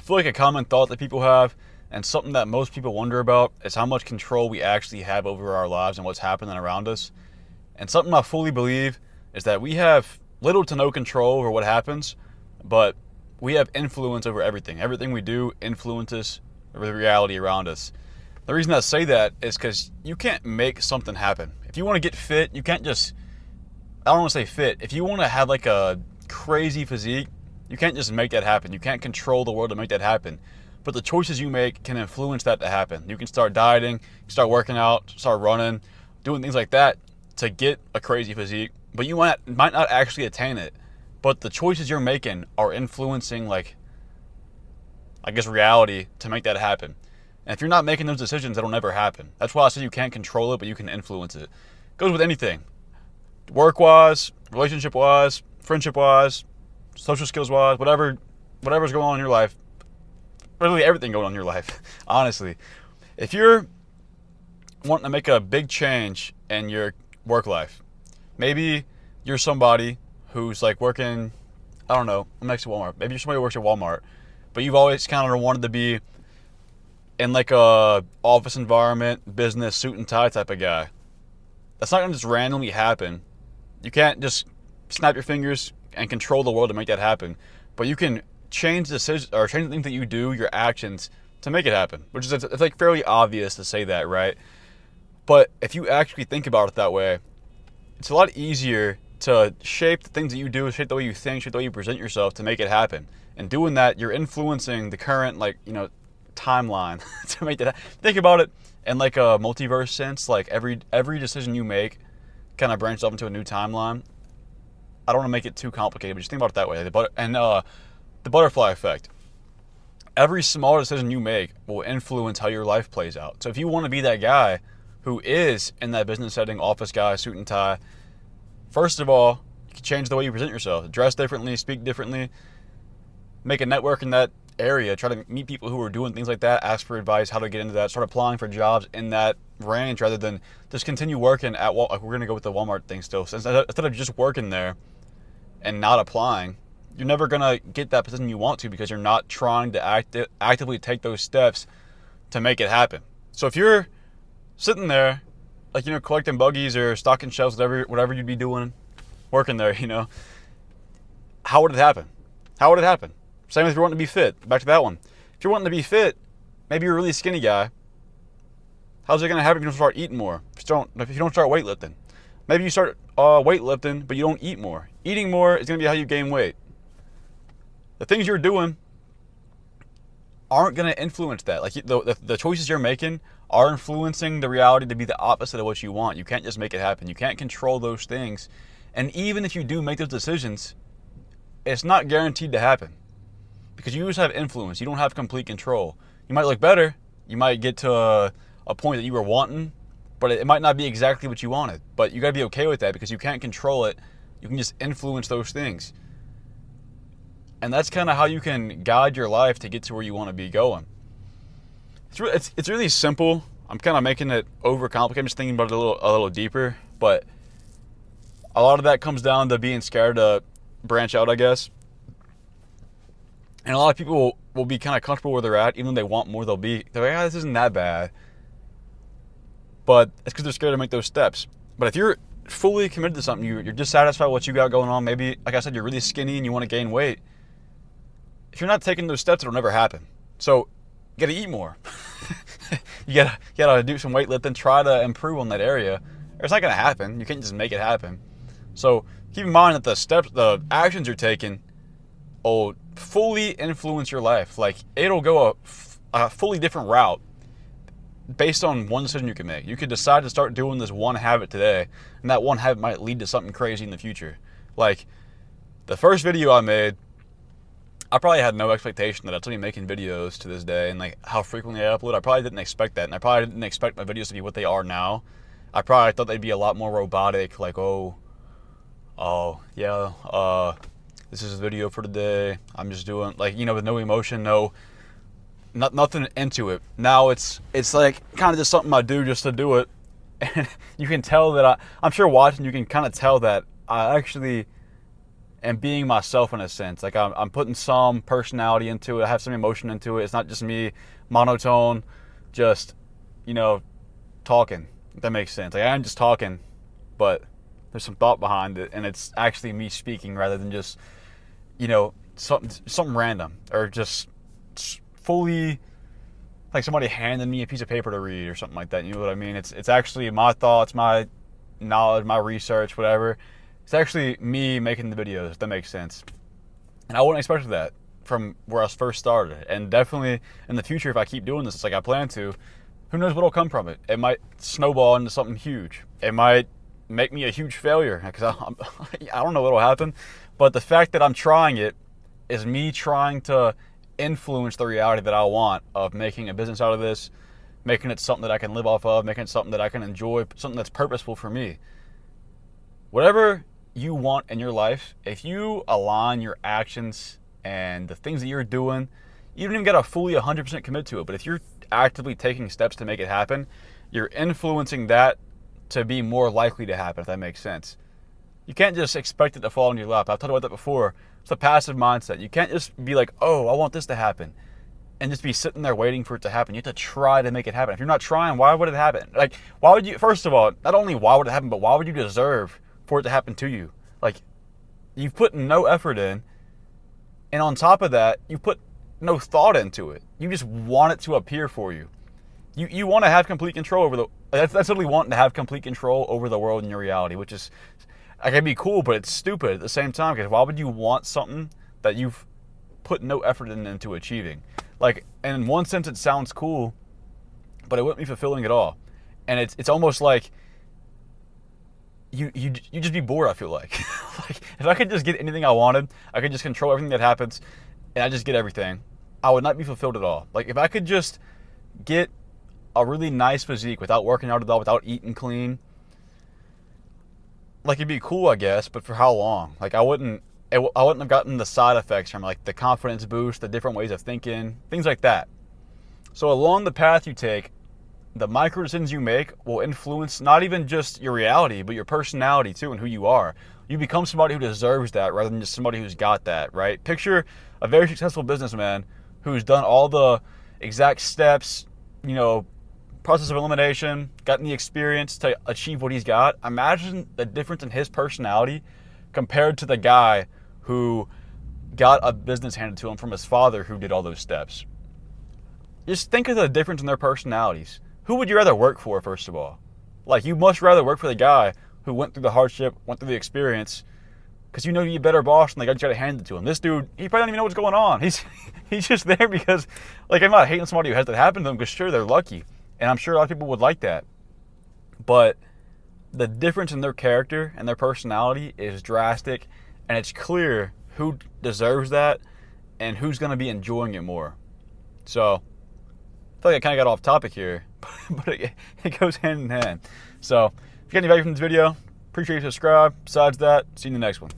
feel like a common thought that people have, and something that most people wonder about, is how much control we actually have over our lives and what's happening around us. And something I fully believe is that we have little to no control over what happens, but we have influence over everything. Everything we do influences the reality around us. The reason I say that is because you can't make something happen. If you want to get fit, you can't just, I don't want to say fit, if you want to have like a crazy physique, you can't just make that happen. You can't control the world to make that happen. But the choices you make can influence that to happen. You can start dieting, start working out, start running, doing things like that to get a crazy physique, but you might not actually attain it. But the choices you're making are influencing, like, I guess, reality to make that happen. And if you're not making those decisions, that'll never happen. That's why I say you can't control it, but you can influence it. It goes with anything. Work-wise, relationship-wise, friendship-wise, social skills-wise, whatever's going on in your life. Really everything going on in your life, honestly. If you're wanting to make a big change in your work life, maybe you're somebody who's like working, I don't know, next to Walmart. Maybe you're somebody who works at Walmart, but you've always kind of wanted to be in like a office environment, business, suit and tie type of guy. That's not going to just randomly happen. You can't just snap your fingers and control the world to make that happen. But you can change decisions or change the things that you do, your actions, to make it happen. Which is, it's like fairly obvious to say that, right? But if you actually think about it that way, it's a lot easier to shape the things that you do, shape the way you think, shape the way you present yourself to make it happen. And doing that, you're influencing the current, like, timeline to make that. Think about it in like a multiverse sense. Like every decision you make kind of branches off into a new timeline. I don't want to make it too complicated, but just think about it that way. The butterfly effect. Every small decision you make will influence how your life plays out. So if you want to be that guy who is in that business setting, office guy, suit and tie, first of all, you can change the way you present yourself. Dress differently, speak differently, make a network in that area, try to meet people who are doing things like that, ask for advice, how to get into that, start applying for jobs in that range rather than just continue working at Walmart. Like, we're going to go with the Walmart thing still. So instead of just working there and not applying, you're never going to get that position you want to because you're not trying to actively take those steps to make it happen. So if you're sitting there, like, collecting buggies or stocking shelves, whatever you'd be doing, working there, how would it happen? How would it happen? Same if you're wanting to be fit. Back to that one. If you're wanting to be fit, maybe you're a really skinny guy. How's it going to happen if you don't start eating more? If you don't start weightlifting? Maybe you start weightlifting, but you don't eat more. Eating more is going to be how you gain weight. The things you're doing aren't going to influence that. Like, the choices you're making are influencing the reality to be the opposite of what you want. You can't just make it happen. You can't control those things. And even if you do make those decisions, it's not guaranteed to happen. Because you just have influence. You don't have complete control. You might look better. You might get to a point that you were wanting, but it might not be exactly what you wanted. But you got to be okay with that because you can't control it. You can just influence those things. And that's kind of how you can guide your life to get to where you want to be going. It's really simple. I'm kind of making it overcomplicated. I'm just thinking about it a little deeper. But a lot of that comes down to being scared to branch out, I guess. And a lot of people will be kind of comfortable where they're at, even though they want more. They're like, this isn't that bad. But it's because they're scared to make those steps. But if you're fully committed to something, you're dissatisfied with what you got going on, maybe, like I said, you're really skinny and you want to gain weight, if you're not taking those steps, it'll never happen. So you got to eat more. you gotta do some weightlifting, try to improve on that area. Or it's not going to happen. You can't just make it happen. So keep in mind that the actions you're taking will fully influence your life. Like, it'll go a fully different route based on one decision you can make. You could decide to start doing this one habit today, and that one habit might lead to something crazy in the future. Like, the first video I made, I probably had no expectation that I'd still be making videos to this day, and like how frequently I upload. I probably didn't expect that, and I probably didn't expect my videos to be what they are now. I probably thought they'd be a lot more robotic, like, this is a video for today. I'm just doing, like, with no emotion, nothing into it. Now it's like kind of just something I do just to do it. And you can tell that I'm sure watching, you can kind of tell that I actually and being myself in a sense. Like I'm putting some personality into it. I have some emotion into it. It's not just me monotone, just, you know, talking. If that makes sense. Like I'm just talking, but there's some thought behind it, and it's actually me speaking rather than just, you know, something random or just fully like somebody handing me a piece of paper to read or something like that. You know what I mean? It's actually my thoughts, my knowledge, my research, whatever. It's actually me making the videos, if that makes sense. And I wouldn't expect that from where I first started. And definitely in the future, if I keep doing this, it's like I plan to, who knows what'll come from it. It might snowball into something huge. It might make me a huge failure because I don't know what'll happen. But the fact that I'm trying it is me trying to influence the reality that I want of making a business out of this, making it something that I can live off of, making it something that I can enjoy, something that's purposeful for me. Whatever you want in your life, if you align your actions and the things that you're doing, you don't even got to fully 100% commit to it, but if you're actively taking steps to make it happen, you're influencing that to be more likely to happen, if that makes sense. You can't just expect it to fall in your lap. I've talked about that before. It's a passive mindset. You can't just be like, oh, I want this to happen, and just be sitting there waiting for it to happen. You have to try to make it happen. If you're not trying, why would it happen? Like, why would you, first of all, not only why would it happen, but why would you deserve for it to happen to you? Like, you've put no effort in, and on top of that, you put no thought into it. You just want it to appear for you. You want to have complete control over that's literally wanting to have complete control over the world and your reality, which is, I can be cool, but it's stupid at the same time, because why would you want something that you've put no effort into achieving? Like, and in one sense it sounds cool, but it wouldn't be fulfilling at all. And it's almost like you just be bored, I feel like. Like, if I could just get anything I wanted, I could just control everything that happens, and I just get everything, I would not be fulfilled at all. Like, if I could just get a really nice physique without working out at all, without eating clean, like, it'd be cool, I guess, but for how long? Like, I wouldn't have gotten the side effects from, like, the confidence boost, the different ways of thinking, things like that. So along the path you take, the micro decisions you make will influence not even just your reality, but your personality too, and who you are. You become somebody who deserves that rather than just somebody who's got that, right? Picture a very successful businessman who's done all the exact steps, you know, process of elimination, gotten the experience to achieve what he's got. Imagine the difference in his personality compared to the guy who got a business handed to him from his father who did all those steps. Just think of the difference in their personalities. Who would you rather work for, first of all? Like, you much rather work for the guy who went through the hardship, went through the experience, because you know you're a better boss and the guy just got it handed to him. This dude, he probably don't even know what's going on. He's just there because, like, I'm not hating somebody who has that happen to them, because sure, they're lucky. And I'm sure a lot of people would like that. But the difference in their character and their personality is drastic, and it's clear who deserves that and who's going to be enjoying it more. So, I feel like I kind of got off topic here, but it goes hand in hand. So, if you got any value from this video, appreciate you subscribe. Besides that, see you in the next one.